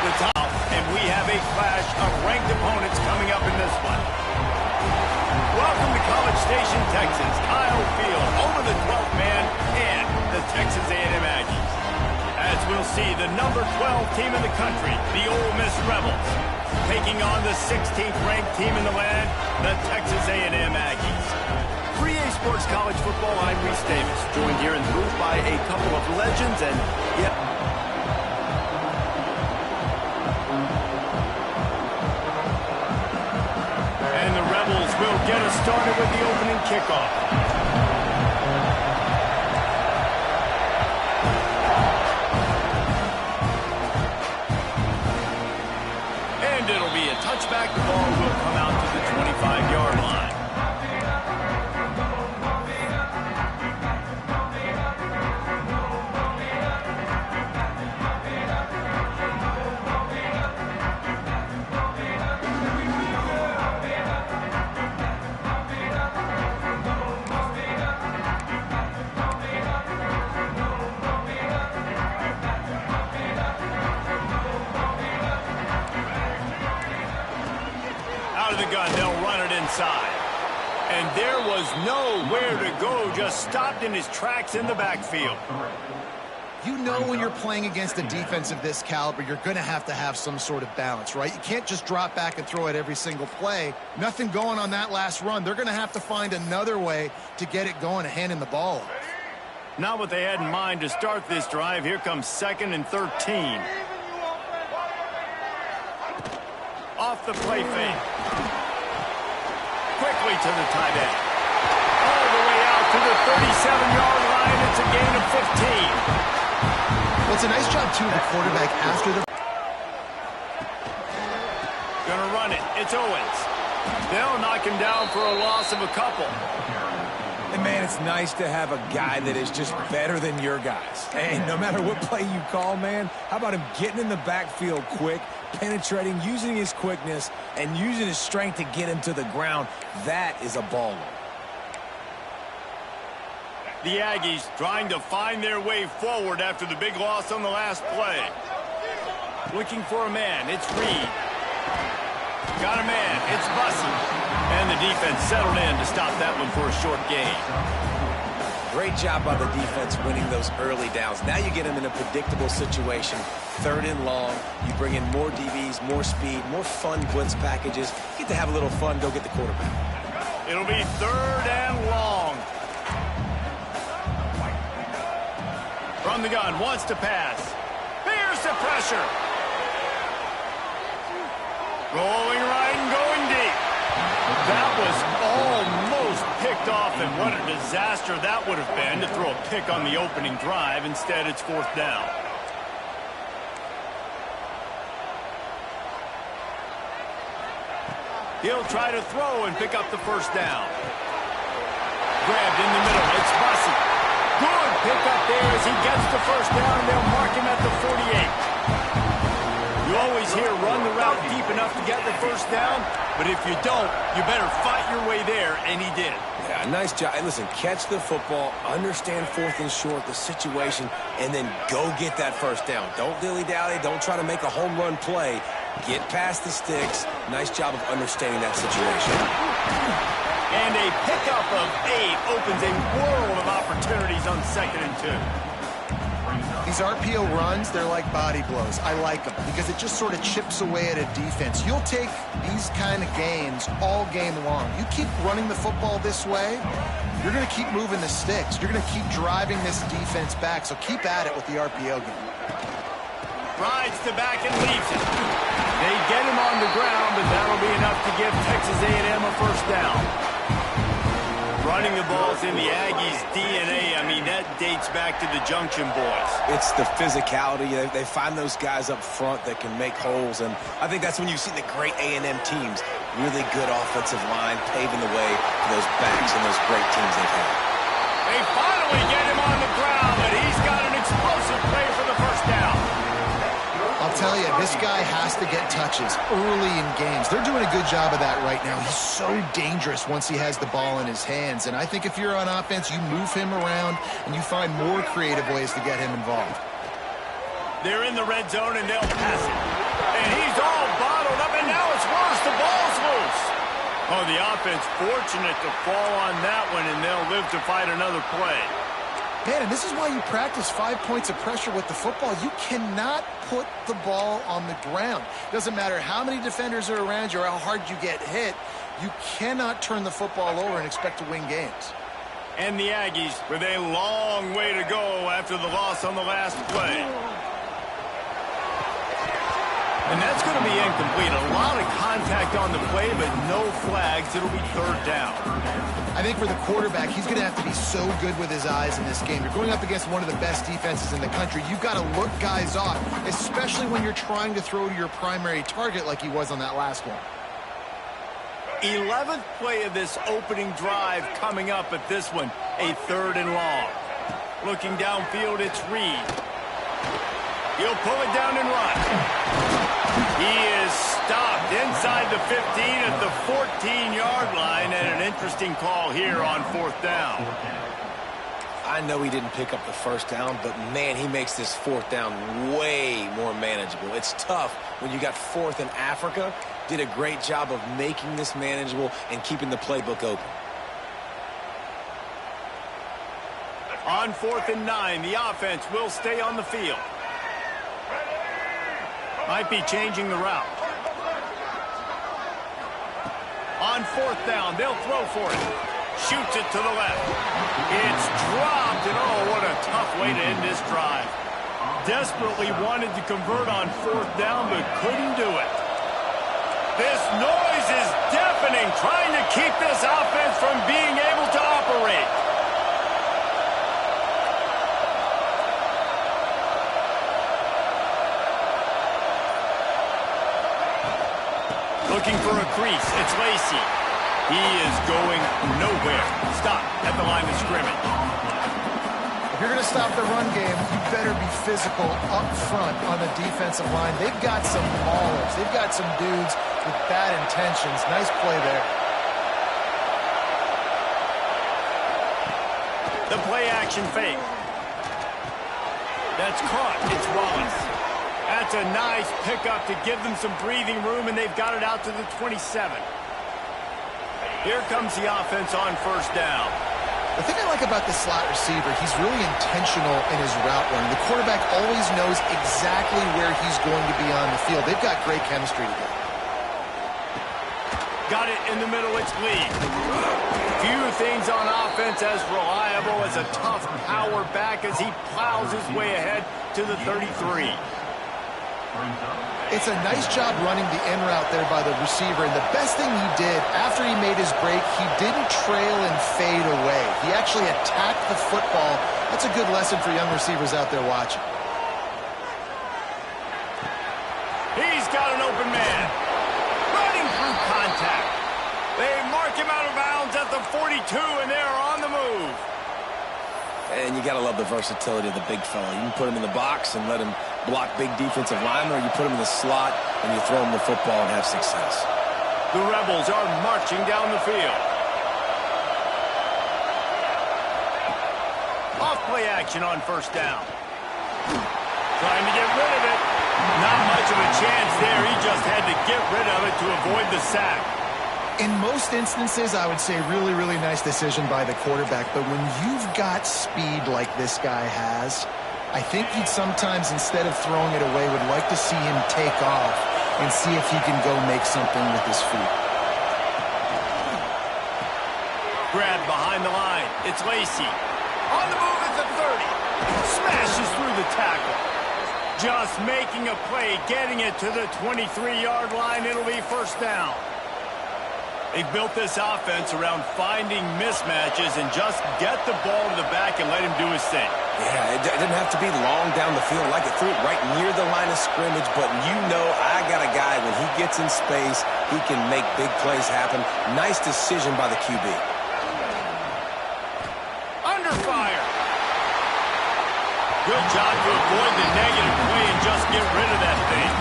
the top, and we have a clash of ranked opponents coming up in this one. Welcome to College Station, Texas. Kyle Field, home of the 12th man and the Texas A&M Aggies. As we'll see, the number 12 team in the country, the Ole Miss Rebels, taking on the 16th ranked team in the land, the Texas A&M Aggies. 3A Sports College Football, I'm Reese Davis, joined here in the booth by a couple of legends and yet... And the Rebels will get us started with the opening kickoff. And it'll be a touchback. The ball will come out to the 25-yard line. Out of the gun, they'll run it inside. And there was nowhere to go, just stopped in his tracks in the backfield. You know when you're playing against a defense of this caliber, you're going to have some sort of balance, right? You can't just drop back and throw it every single play. Nothing going on that last run. They're going to have to find another way to get it going and handing the ball off. Not what they had in mind to start this drive. Here comes 2nd and 13. Off the play fake. Quickly to the tight end. All the way out to the 37-yard line. It's a gain of 15. Well, it's a nice job, too, of the quarterback after the... Gonna run it. It's Owens. They'll knock him down for a loss of a couple. And, man, it's nice to have a guy that is just better than your guys. Hey, no matter what play you call, man, how about him getting in the backfield quick, penetrating, using his quickness, and using his strength to get him to the ground? That is a baller. The Aggies trying to find their way forward after the big loss on the last play. Looking for a man. It's Reed. Got a man. It's Bussey. And the defense settled in to stop that one for a short gain. Great job by the defense winning those early downs. Now you get them in a predictable situation. 3rd and long. You bring in more DBs, more speed, more fun blitz packages. You get to have a little fun, go get the quarterback. It'll be 3rd and long. From the gun, wants to pass. Here's the pressure. Rolling right and going deep. That was almost picked off, and what a disaster that would have been to throw a pick on the opening drive. Instead, it's 4th down. He'll try to throw and pick up the 1st down. Grabbed in the middle. It's Bussey. Good pick up there as he gets the 1st down, and they'll mark him at the 48. You always hear run the route deep enough to get the 1st down, but if you don't, you better fight your way there, and he did. Yeah, nice job. And listen, catch the football, understand 4th and short, the situation, and then go get that 1st down. Don't dilly-dally. Don't try to make a home run play. Get past the sticks. Nice job of understanding that situation. And a pickup of 8 opens a world of opportunities on 2nd and 2. These RPO runs, they're like body blows. I like them because it just sort of chips away at a defense. You'll take these kind of gains all game long. You keep running the football this way, you're going to keep moving the sticks. You're going to keep driving this defense back, so keep at it with the RPO game. Rides the back and leaves it. They get him on the ground, but that'll be enough to give Texas A&M a 1st down. Running the ball's in the Aggies' DNA. I mean, that dates back to the Junction Boys. It's the physicality. They find those guys up front that can make holes, and I think that's when you see the great A&M teams. Really good offensive line, paving the way for those backs and those great teams they've had. They finally get him on the ground, and he's got an explosive play for the 1st down. I'll tell you, this guy has to get touches early in games. They're doing a good job of that right now. He's so dangerous once he has the ball in his hands. And I think if you're on offense, you move him around and you find more creative ways to get him involved. They're in the red zone, and they'll pass it. And he's all bottled up, and now it's worse. The ball's loose. Oh, the offense fortunate to fall on that one, and they'll live to fight another play. Man, and this is why you practice 5 points of pressure with the football. You cannot put the ball on the ground. Doesn't matter how many defenders are around you or how hard you get hit. You cannot turn the football over and expect to win games. And the Aggies with a long way to go after the loss on the last play. And that's going to be incomplete. A lot of contact on the play, but no flags. It'll be third down. I think for the quarterback, he's going to have to be so good with his eyes in this game. You're going up against one of the best defenses in the country. You've got to look guys off, especially when you're trying to throw to your primary target like he was on that last one. 11th play of this opening drive coming up at this one, a third and long. Looking downfield, it's Reed. He'll pull it down and run. He is stopped inside the 15 at the 14-yard line, and an interesting call here on fourth down. I know he didn't pick up the first down, but, man, he makes this fourth down way more manageable. It's tough when you got fourth in Africa. Did a great job of making this manageable and keeping the playbook open. On 4th and 9, the offense will stay on the field. Might be changing the route. On 4th down, they'll throw for it. Shoots it to the left. It's dropped, and oh, what a tough way to end this drive. Desperately wanted to convert on 4th down, but couldn't do it. This noise is deafening, trying to keep this offense from being able to operate. Looking for a crease, it's Lacy. He is going nowhere. Stop at the line of scrimmage. If you're going to stop the run game, you better be physical up front on the defensive line. They've got some maulers. They've got some dudes with bad intentions. Nice play there. The play action fake. That's caught. It's Wallace. That's a nice pickup to give them some breathing room, and they've got it out to the 27. Here comes the offense on first down. The thing I like about the slot receiver, he's really intentional in his route running. The quarterback always knows exactly where he's going to be on the field. They've got great chemistry together. Got it in the middle, it's Lee. Few things on offense as reliable as a tough power back as he plows his way ahead to the 33. It's a nice job running the in route there by the receiver, and the best thing he did after he made his break, he didn't trail and fade away. He actually attacked the football. That's a good lesson for young receivers out there watching. He's got an open man. Running through contact. They mark him out of bounds at the 42, and they're on the move. And you got to love the versatility of the big fella. You can put him in the box and let him block big defensive linemen, or you put him in the slot and you throw him the football and have success. The Rebels are marching down the field. Off play action on first down. Trying to get rid of it. Not much of a chance there. He just had to get rid of it to avoid the sack. In most instances, I would say really, really nice decision by the quarterback. But when you've got speed like this guy has, I think you'd sometimes, instead of throwing it away, would like to see him take off and see if he can go make something with his feet. Grab behind the line. It's Lacy. On the move at the 30. Smashes through the tackle. Just making a play, getting it to the 23-yard line. It'll be first down. They've built this offense around finding mismatches and just get the ball to the back and let him do his thing. Yeah, it didn't have to be long down the field. Like it threw it right near the line of scrimmage, but you know I got a guy, when he gets in space, he can make big plays happen. Nice decision by the QB. Under fire. Good job to avoid the negative play and just get rid of that thing.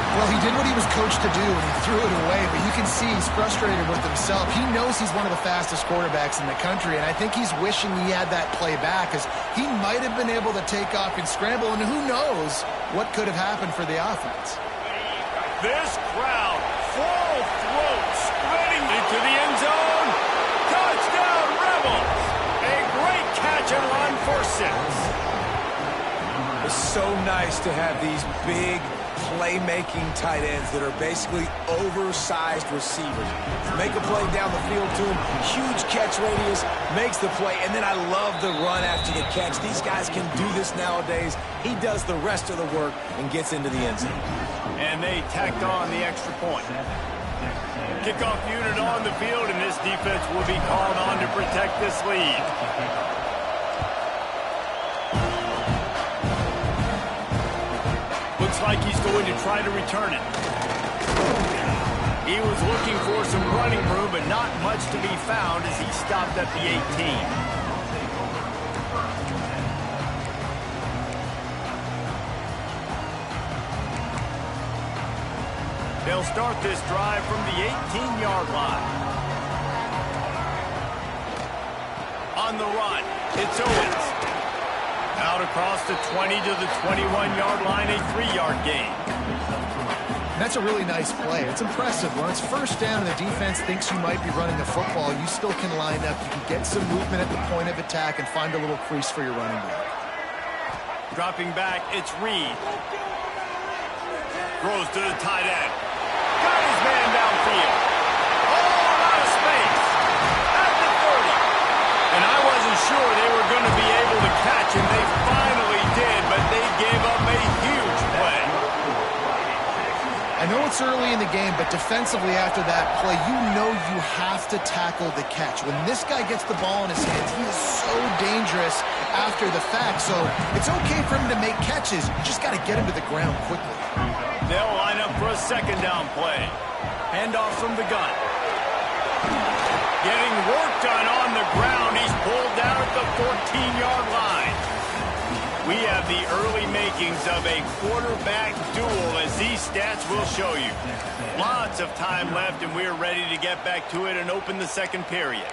Well, he did what he was coached to do, and he threw it away, but you can see he's frustrated with himself. He knows he's one of the fastest quarterbacks in the country, and I think he's wishing he had that play back, because he might have been able to take off and scramble, and who knows what could have happened for the offense. This crowd, full throat, spreading into the end zone. Touchdown, Rebels! A great catch and run for 6. It's so nice to have these big playmaking tight ends that are basically oversized receivers. Make a play down the field to him, huge catch radius, makes the play, and then I love the run after the catch. These guys can do this nowadays. He does the rest of the work and gets into the end zone. And they tacked on the extra point. Kickoff unit on the field, and this defense will be called on to protect this lead. Looks like he's going to try to return it. He was looking for some running room, but not much to be found as he stopped at the 18. They'll start this drive from the 18-yard line. On the run, it's Owens. Out across the 20 to the 21-yard line, a 3-yard gain. That's a really nice play. It's impressive. When it's first down and the defense thinks you might be running the football, you still can line up. You can get some movement at the point of attack and find a little crease for your running back. Dropping back, it's Reed. Throws to the tight end. Got his man downfield. Oh, out of space. At the 30. And I wasn't sure they were going to be able to catch him. They finally did, but they gave up a huge play. I know it's early in the game, but defensively after that play, you know you have to tackle the catch. When this guy gets the ball in his hands, he is so dangerous after the fact. So it's okay for him to make catches. You just got to get him to the ground quickly. They'll line up for a second down play. Handoff from the gun. Getting work done on the ground. He's pulled down at the 14-yard line. We have the early makings of a quarterback duel, as these stats will show you. Lots of time left, and we're ready to get back to it and open the second period.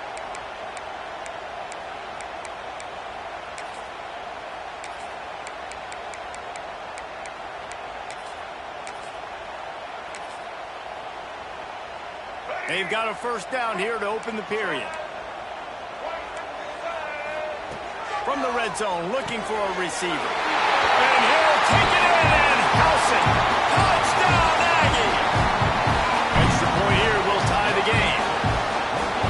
They've got a first down here to open the period. From the red zone, looking for a receiver. And he'll take it in and house it. Touchdown, Aggie! Extra point here will tie the game.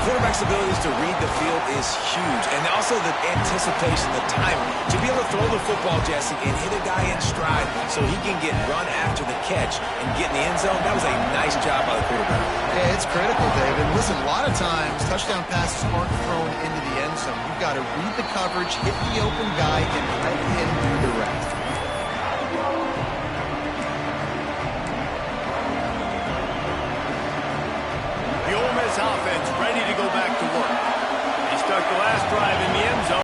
Quarterback's abilities to read the field is huge, and also the anticipation, the timing. To be able to throw the football, Jesse, and hit a guy in stride so he can get run after the catch and get in the end zone, that was a nice job by the quarterback. Yeah, it's critical, David. Listen, a lot of times, touchdown passes aren't thrown into the end zone. You've got to read the coverage, hit the open guy, and let him do the rest.